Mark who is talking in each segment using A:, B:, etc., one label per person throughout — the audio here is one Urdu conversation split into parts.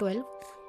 A: 12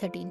A: 13।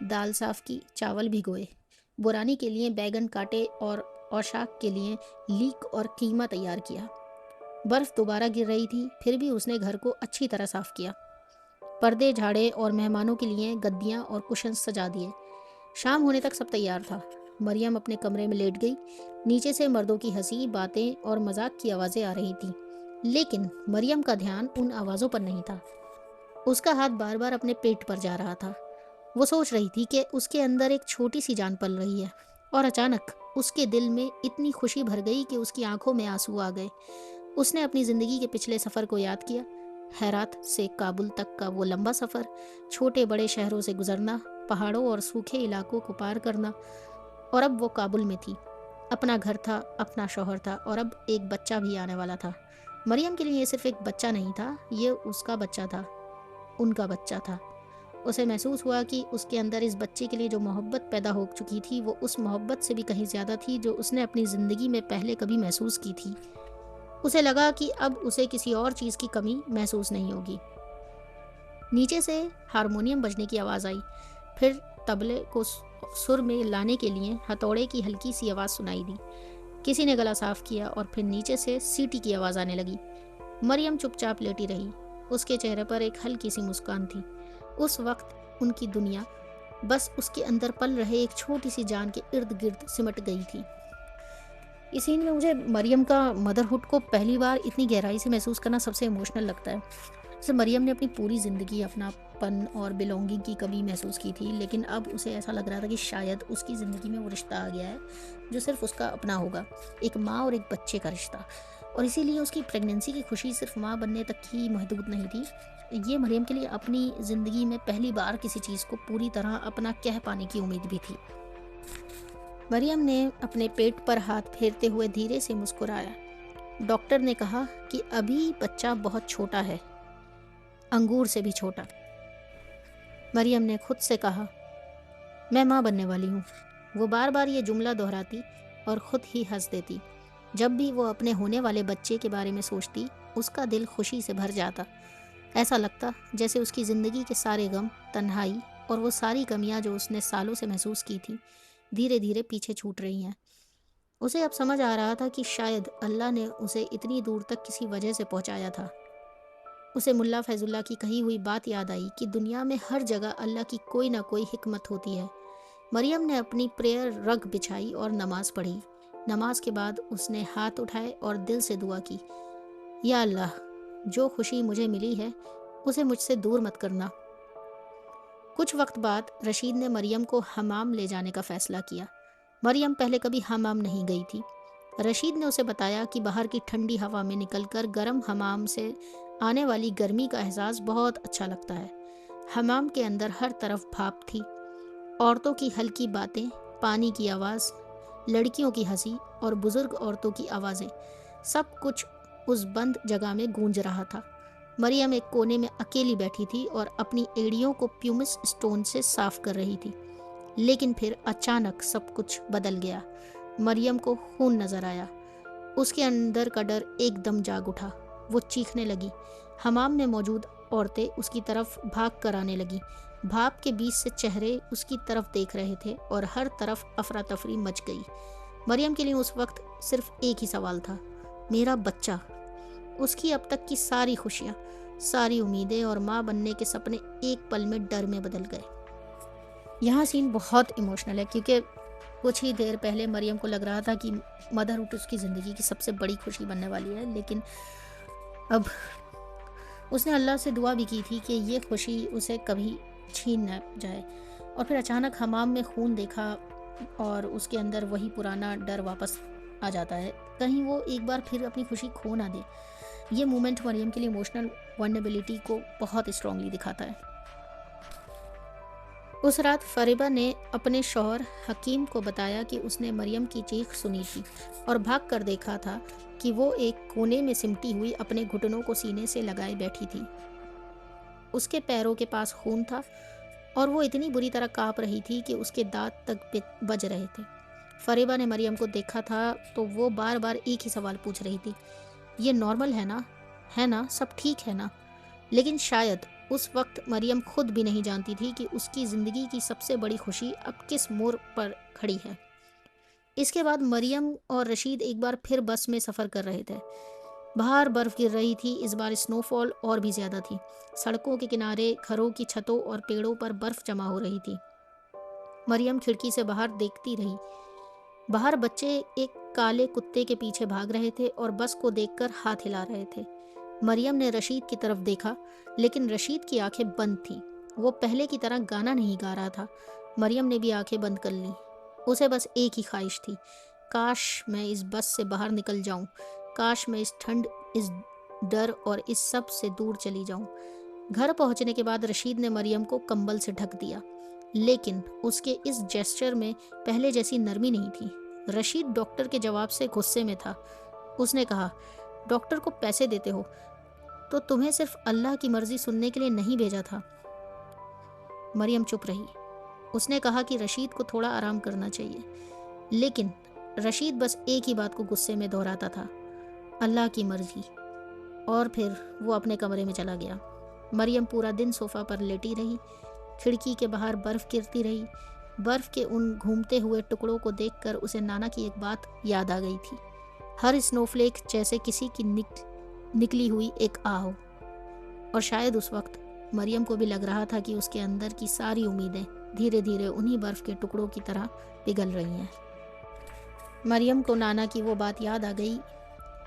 A: دال صاف کی، چاول بھگوئے، بورانی کے لیے بیگن کاٹے اور اوشاک کے لیے لیک اور قیمہ تیار کیا۔ برف دوبارہ گر رہی تھی، پھر بھی اس نے گھر کو اچھی طرح صاف کیا، پردے جھاڑے اور مہمانوں کے لیے گدیاں اور کشن سجا دیے۔ شام ہونے تک سب تیار تھا۔ مریم اپنے کمرے میں لیٹ گئی۔ نیچے سے مردوں کی ہنسی، باتیں اور مذاق کی آوازیں آ رہی تھیں، لیکن مریم کا دھیان ان آوازوں پر نہیں تھا۔ اس کا ہاتھ بار بار اپنے پیٹ پر جا رہا تھا۔ وہ سوچ رہی تھی کہ اس کے اندر ایک چھوٹی سی جان پل رہی ہے، اور اچانک اس کے دل میں اتنی خوشی بھر گئی کہ اس کی آنکھوں میں آنسو آ گئے۔ اس نے اپنی زندگی کے پچھلے سفر کو یاد کیا، ہیرات سے کابل تک کا وہ لمبا سفر، چھوٹے بڑے شہروں سے گزرنا، پہاڑوں اور سوکھے علاقوں کو پار کرنا، اور اب وہ کابل میں تھی۔ اپنا گھر تھا، اپنا شوہر تھا، اور اب ایک بچہ بھی آنے والا تھا۔ مریم کے لیے یہ صرف ایک بچہ نہیں تھا، یہ اس کا بچہ تھا، ان کا بچہ تھا۔ اسے محسوس ہوا کہ اس کے اندر اس بچے کے لیے جو محبت پیدا ہو چکی تھی، وہ اس محبت سے بھی کہیں زیادہ تھی جو اس نے اپنی زندگی میں پہلے کبھی محسوس کی تھی۔ اسے لگا کہ اب اسے کسی اور چیز کی کمی محسوس نہیں ہوگی۔ نیچے سے ہارمونیم بجنے کی آواز آئی، پھر طبلے کو سر میں لانے کے لیے ہتھوڑے کی ہلکی سی آواز سنائی دی۔ کسی نے گلا صاف کیا اور پھر نیچے سے سیٹی کی آواز آنے لگی۔ مریم چپ چاپ لیٹی رہی۔ اس کے چہرے پر ایک ہلکی سی مسکان تھی۔ اس وقت ان کی دنیا بس اس کے اندر پل رہے ایک چھوٹی سی جان کے ارد گرد سمٹ گئی تھی۔ اس سین میں مجھے مریم کا مدرہڈ کو پہلی بار اتنی گہرائی سے محسوس کرنا سب سے ایموشنل لگتا ہے۔ جیسے مریم نے اپنی پوری زندگی اپنا پن اور بلونگنگ کی کمی محسوس کی تھی، لیکن اب اسے ایسا لگ رہا تھا کہ شاید اس کی زندگی میں وہ رشتہ آ گیا ہے جو صرف اس کا اپنا ہوگا، ایک ماں اور ایک بچے کا رشتہ۔ اور اسی لیے اس کی پریگننسی کی خوشی صرف ماں بننے تک ہی محدود نہیں تھی، یہ مریم کے لیے اپنی زندگی میں پہلی بار کسی چیز کو پوری طرح اپنا کہہ پانے کی امید بھی تھی۔ مریم نے اپنے پیٹ پر ہاتھ پھیرتے ہوئے دھیرے سے مسکرایا۔ ڈاکٹر نے کہا کہ ابھی بچہ بہت چھوٹا ہے، انگور سے بھی چھوٹا۔ مریم نے خود سے کہا، میں ماں بننے والی ہوں۔ وہ بار بار یہ جملہ دہراتی اور خود ہی ہنس دیتی۔ جب بھی وہ اپنے ہونے والے بچے کے بارے میں سوچتی، اس کا دل خوشی سے بھر جاتا۔ ایسا لگتا جیسے اس کی زندگی کے سارے غم، تنہائی اور وہ ساری کمیاں جو اس نے سالوں سے محسوس کی تھی، دھیرے دھیرے پیچھے چھوٹ رہی ہیں۔ اسے اب سمجھ آ رہا تھا کہ شاید اللہ نے اسے اتنی دور تک کسی وجہ سے پہنچایا تھا۔ اسے ملا فیض اللہ کی کہی ہوئی بات یاد آئی کہ دنیا میں ہر جگہ اللہ کی کوئی نہ کوئی حکمت ہوتی ہے۔ مریم نے اپنی پریئر رگ بچھائی اور نماز پڑھی۔ نماز کے بعد اس نے ہاتھ اٹھائے اور دل سے دعا کی، یا اللہ، جو خوشی مجھے ملی ہے اسے مجھ سے دور مت کرنا۔ کچھ وقت بعد رشید نے مریم کو حمام لے جانے کا فیصلہ کیا۔ مریم پہلے کبھی حمام نہیں گئی تھی۔ رشید نے اسے بتایا کہ باہر کی ٹھنڈی ہوا میں نکل کر گرم حمام سے آنے والی گرمی کا احساس بہت اچھا لگتا ہے۔ حمام کے اندر ہر طرف بھاپ تھی، عورتوں کی ہلکی باتیں، پانی کی آواز، لڑکیوں کی ہنسی اور بزرگ عورتوں کی آوازیں، سب کچھ اس بند جگہ میں گونج رہا تھا۔ مریم ایک کونے میں اکیلی بیٹھی تھی اور اپنی ایڑیوں کو پیومس اسٹون سے صاف کر رہی تھی، لیکن پھر اچانک سب کچھ بدل گیا۔ مریم کو خون نظر آیا۔ اس کے اندر کا ڈر ایک دم جاگ اٹھا۔ وہ چیخنے لگی۔ حمام میں موجود عورتیں اس کی طرف بھاگ کر آنے لگیں۔ بھاپ کے بیچ سے چہرے اس کی طرف دیکھ رہے تھے اور ہر طرف افراتفری مچ گئی۔ مریم کے لیے اس وقت صرف ایک ہی سوال تھا، میرا بچہ۔ اس کی اب تک کی ساری خوشیاں، ساری امیدیں اور ماں بننے کے سپنے ایک پل میں ڈر میں بدل گئے۔ یہاں سین بہت ایموشنل ہے کیونکہ کچھ ہی دیر پہلے مریم کو لگ رہا تھا کہ مدرہڈ اس کی زندگی کی سب سے بڑی خوشی بننے والی ہے، لیکن اب اس نے اللہ سے دعا بھی کی تھی کہ یہ خوشی اسے کبھی چھین نہ جائے۔ اور پھر اچانک حمام میں خون دیکھا اور اس کے اندر وہی پرانا ڈر واپس آ جاتا ہے، کہیں وہ ایک بار پھر اپنی خوشی کھو نہ دے۔ یہ مومنٹ مریم کے لیے ایموشنل ورنیبلٹی کو بہت اسٹرانگلی دکھاتا ہے۔ اس رات فریبہ نے اپنے شوہر حکیم کو بتایا کہ اس نے مریم کی چیخ سنی تھی اور بھاگ کر دیکھا تھا کہ وہ ایک کونے میں سمٹی ہوئی اپنے گھٹنوں کو سینے سے لگائے بیٹھی تھی۔ اس کے پیروں کے پاس خون تھا اور وہ اتنی بری طرح کانپ رہی تھی کہ اس کے دانت تک بج رہے تھے۔ فریبہ نے مریم کو دیکھا تھا تو وہ بار بار ایک ہی سوال پوچھ رہی تھی، یہ نارمل ہے نا، سب ٹھیک ہے نا؟ لیکن شاید اس وقت مریم خود بھی نہیں جانتی تھی کہ اس کی زندگی کی سب سے بڑی خوشی اب کس موڑ پر کھڑی ہے۔ اس کے بعد مریم اور رشید ایک بار پھر بس میں سفر کر رہے تھے۔ باہر برف گر رہی تھی، اس بار سنو فال اور بھی زیادہ تھی۔ سڑکوں کے کنارے، گھروں کی چھتوں اور پیڑوں پر برف جمع ہو رہی تھی۔ مریم کھڑکی سے باہر دیکھتی رہی۔ باہر بچے ایک کالے کتے کے پیچھے بھاگ رہے تھے اور بس کو دیکھ کر ہاتھ ہلا رہے تھے۔ مریم نے رشید کی طرف دیکھا، لیکن رشید کی آنکھیں بند تھیں۔ وہ پہلے کی طرح گانا نہیں گا رہا تھا۔ مریم نے بھی آنکھیں بند کر لیں۔ اسے بس ایک ہی خواہش تھی، کاش میں اس بس سے باہر نکل جاؤں، کاش میں اس ٹھنڈ، اس ڈر اور اس سب سے دور چلی جاؤں۔ گھر پہنچنے کے بعد رشید نے مریم کو کمبل سے ڈھک دیا، لیکن اس کے اس جیسچر میں پہلے جیسی نرمی نہیں تھی۔ رشید ڈاکٹر کے جواب سے غصے میں تھا۔ اس نے کہا، ڈاکٹر کو پیسے دیتے ہو تو تمہیں صرف اللہ کی مرضی سننے کے لیے نہیں بھیجا تھا؟ مریم چپ رہی۔ اس نے کہا کہ رشید کو تھوڑا آرام کرنا چاہیے، لیکن رشید بس ایک ہی بات کو غصے میں دہراتا تھا، اللہ کی مرضی۔ اور پھر وہ اپنے کمرے میں چلا گیا۔ مریم پورا دن صوفہ پر لیٹی رہی، کھڑکی کے باہر برف گرتی رہی۔ برف کے ان گھومتے ہوئے ٹکڑوں کو دیکھ کر اسے نانا کی ایک بات یاد آ گئی تھی، ہر اسنو فلیک جیسے کسی کی نکلی ہوئی ایک آہ۔ اور شاید اس وقت مریم کو بھی لگ رہا تھا کہ اس کے اندر کی ساری امیدیں دھیرے دھیرے انہی برف کے ٹکڑوں کی طرح پگھل رہی ہیں۔ مریم کو نانا کی وہ بات یاد آ گئی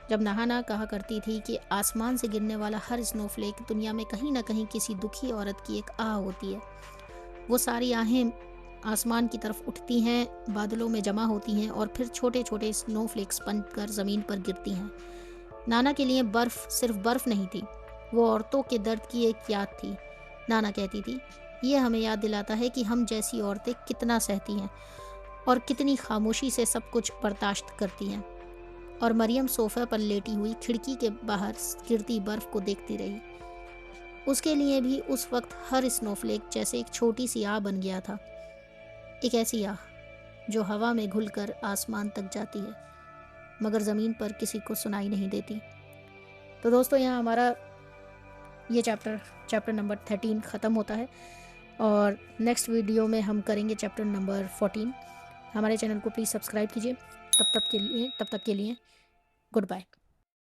A: جب نہانا کہا کرتی تھی کہ آسمان سے گرنے والا ہر اسنو فلیک دنیا میں کہیں نہ کہیں کسی دکھی عورت کی ایک آہ ہوتی ہے۔ وہ ساری آہیں آسمان کی طرف اٹھتی ہیں، بادلوں میں جمع ہوتی ہیں اور پھر چھوٹے چھوٹے اسنو فلیکس بن کر زمین پر گرتی ہیں۔ نانا کے لیے برف صرف برف نہیں تھی، وہ عورتوں کے درد کی ایک یاد تھی۔ نانا کہتی تھی، یہ ہمیں یاد دلاتا ہے کہ ہم جیسی عورتیں کتنا سہتی ہیں اور کتنی خاموشی سے سب کچھ برداشت کرتی ہیں۔ اور مریم صوفہ پر لیٹی ہوئی کھڑکی کے باہر گرتی برف کو دیکھتی رہی۔ اس کے لیے بھی اس وقت ہر اسنو فلیک جیسے ایک چھوٹی سی آہ بن گیا تھا، ایک ایسی آہ جو ہوا میں گھل کر آسمان تک جاتی ہے مگر زمین پر کسی کو سنائی نہیں دیتی۔ تو دوستو، یہاں ہمارا یہ چیپٹر نمبر 13 ختم ہوتا ہے، اور نیکسٹ ویڈیو میں ہم کریں گے چیپٹر نمبر 14۔ ہمارے چینل کو پلیز سبسکرائب کیجیے۔ تب تک کے لیے گڈ بائے۔